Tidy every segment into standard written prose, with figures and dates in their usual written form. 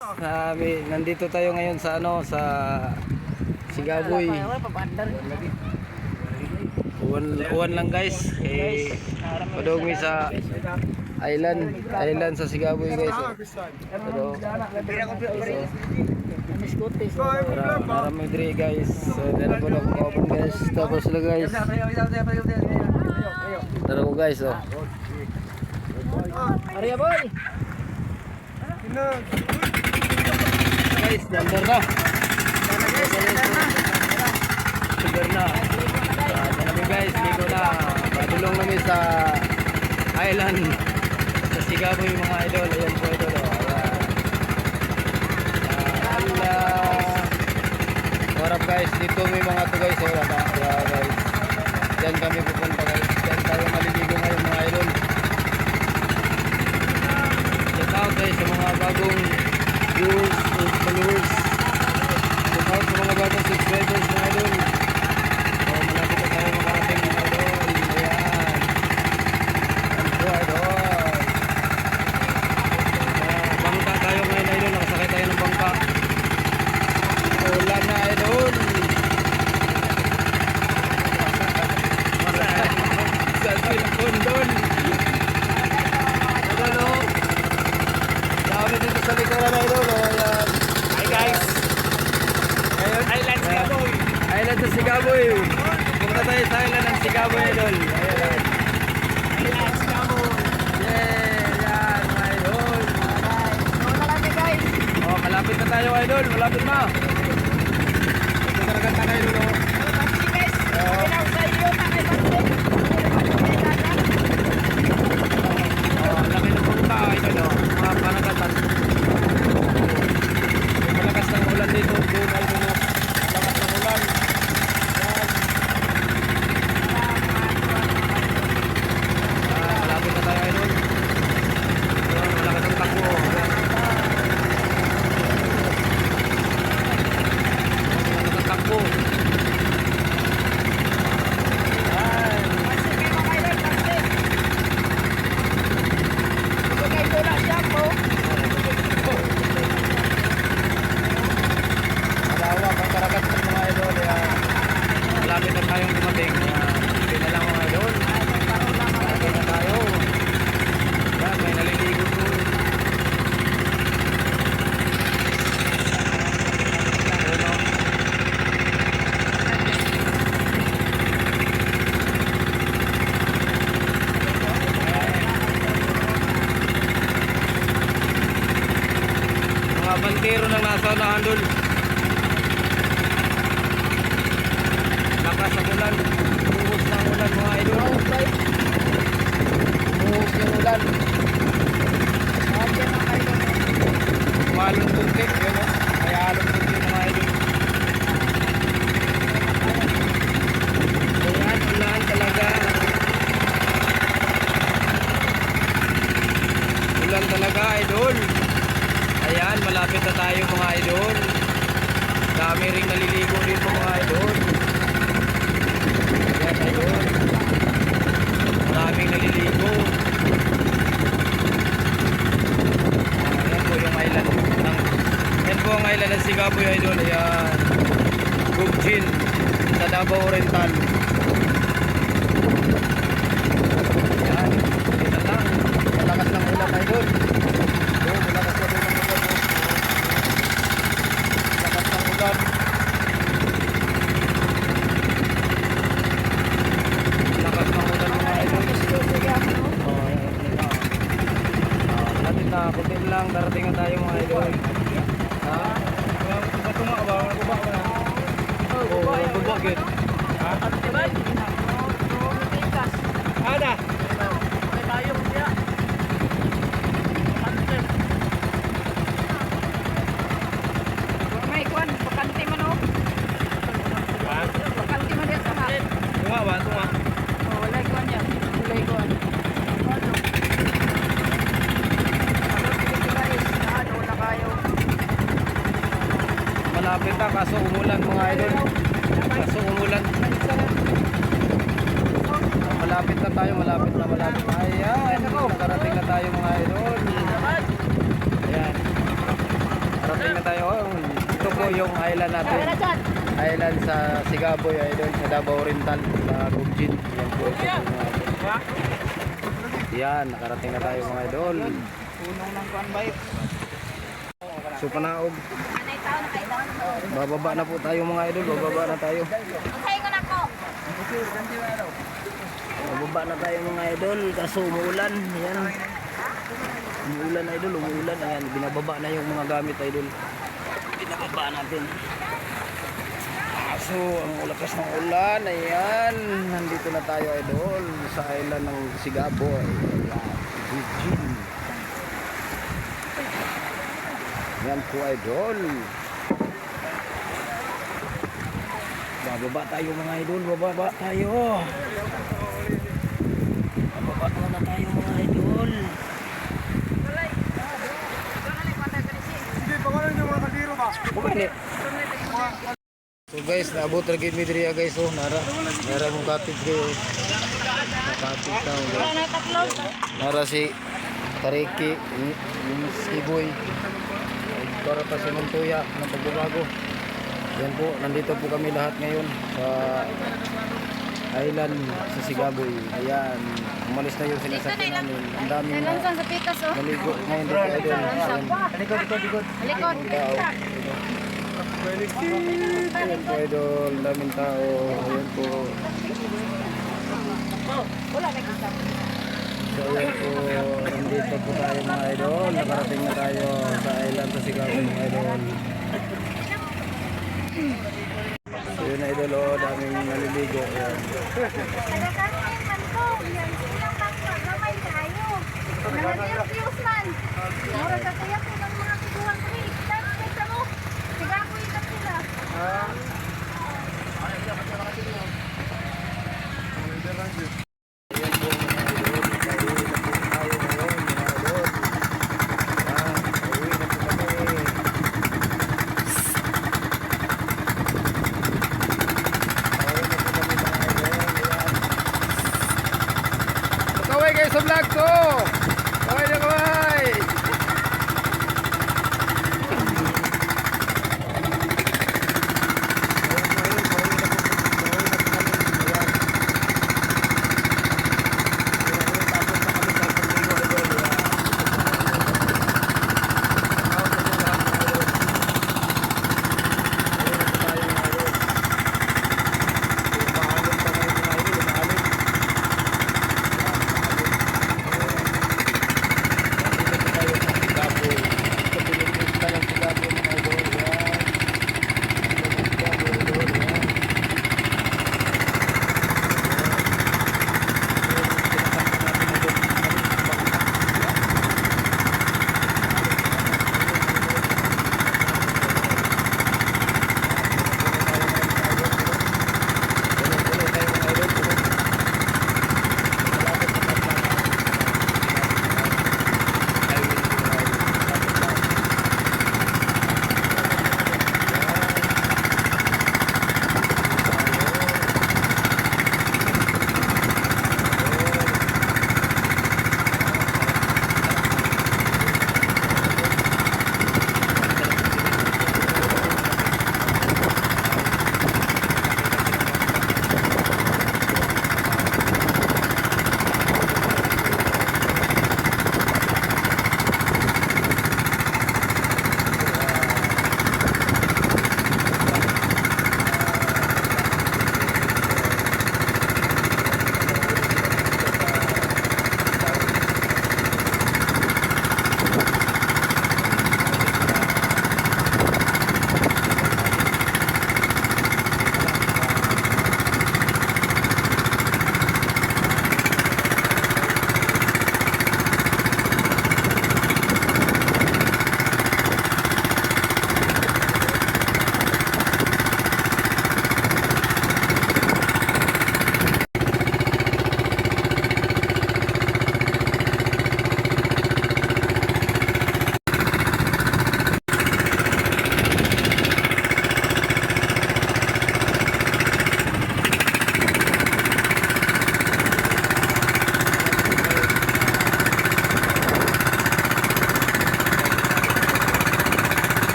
Nandito tayo ngayon sa sa Sigaboy. Uwan lang guys. Padungi sa island sa Sigaboy guys. Pero marami diri guys. So dala ko lang kauban guys. Tapos lang guys. Tara ko guys oh. Arya boy. Guys, number na. Number na. Kami guys, dito na. Padulong kami sa island. Sa Sigaboy mga idol. Ayan po idol. Warap guys, dito may mga to guys. Wala na. Guys. Diyan kami pupunta guys. Diyan tayo maliligo ngayon mga idol. Shout out guys sa mga bagong viewers and followers. Shout out sa mga bagong subscribers mga idol. So malapit na tayo makarating mga idol. Ayan. Ayan po idol. Bangka tayo ngayon idol. Nakasakay tayo ng bangka. Ulan na idol. Sa cellphone doon. Idol o. Dami dito sa likuran idol. Ayan. Hi guys. Island Sigaboy. Island sa Sigaboy. Punta tayo sa island ng Sigaboy idol. Ayan. Island Sigaboy. Yeah, yan mga idol. Wala lang guys. Oh, malapit na tayo idol. Malapit na. Ito talaga tayo idol. Oh. Pansi guys. Ilaw sa iyo na kay Pansi. Oh, laki ng punta idol. Oh. Mga panagatan. Malakas ng ulan dito. Doon idol. Malakas ng ulan. Malapit na tayo idol. Malakas ang takbo. Malakas ang takbo. Pansi kayo mga idol. Pansi. Ito kayo bola siya po. Malawak ang karagat ng mga idol. Malapit na tayong dumating. Hindi na lang mga idol. Malapit na tayo. Yan, may naliligo doon. Ano? Mga bantero ng nasa unahan doon. Lakas ang ulan. Buhos ng ulan mga idol. Buhos yung ulan. Malong tuntik. Yun o. Kaya halong tuntik mga idol. Ulan, ulan talaga. Ulan talaga idol. Ayan, malapit na tayo mga idol. Dami ring naliligo dito mga idol. Ayan idol. Maraming naliligo. Ayan po yung island. Ayan po ang island ng Sigaboy idol. Ayan. Gubjin sa Davao Oriental. Ayan. Dito lang. Malakas ng ulan idol. Ayan, malakas na ulan. Lakas ng ulan. Lakas ng ulan mga idol. Oh, natin na kunti lang darating na tayo mga idol. Ha? Batuma ka ba? Baba ka na. Oh, baba gid. Ha? Ada. May bayong siya. May kwan, pakanti man o. Pakanti man yan sa mga. Tunga ba? Tunga. Oh, walay kwan yan. Walay kwan. Wala kayo. Malapit na kaso umulan mga idol. Kaso umulan. Malapit na tayo, malapit na. Ayan, nakarating na tayo mga idol. Ayan. Nakarating na tayo. Ito po yung island natin. Island sa Sigaboy, idol, sa Davao Oriental, sa Gubjin. Yan po ito po mga idol. Yan, nakarating na tayo mga idol. Punong ng kuan bayo. So panaog. Bababa na po tayo mga idol, bababa na tayo. Bababa na tayo mga idol, kaso umuulan. Yan. Umuulan idol, umuulan. Ayan, binababa na yung mga gamit idol. Binababa natin. So, ang lakas ng ulan, ayan. Nandito na tayo idol sa island ng Sigaboy. Ayan, yan po idol. Bababa tayo mga idol, bababa tayo. Bababa muna tayo mga idol. Hindi, pangalan yung mga kaldero ba? Bukali. So guys, naabot lagi mi diriya guys, oh, nara mong cottage kayo. Cottage daw. Nara si Tariki, yung Skiboy. Para pa si Montoya ng pagbabago. Yan po, nandito po kami lahat ngayon sa island sa Sigaboy. Ayan, umalis na yung sinasakyan namin. Ang daming Lansan sa pikas oh. maligo ngayon dito idol. Ayan. Likod. Tao. Ayan po idol, daming tao. Ayan po. Wala na kita. So ayan po, nandito po tayo mga idol. Nakarating na tayo sa island sa Sigaboy mga idol. So yun idol, oh, daming naliligo. Ayan. Ayan po mga idol, pauwi na po tayo ngayon mga idol. Pauwi na po kami. Kaway kayo sa vlog ko. Kaway na kaway.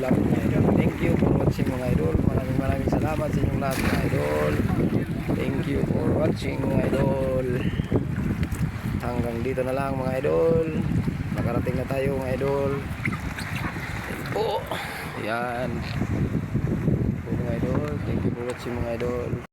malapit mga idol. Thank you for watching mga idol. Maraming salamat sa inyong lahat mga idol. Thank you for watching mga idol. Hanggang dito na lang mga idol. Nakarating na tayo mga idol. Yan po. Yan po mga idol. Thank you for watching mga idol.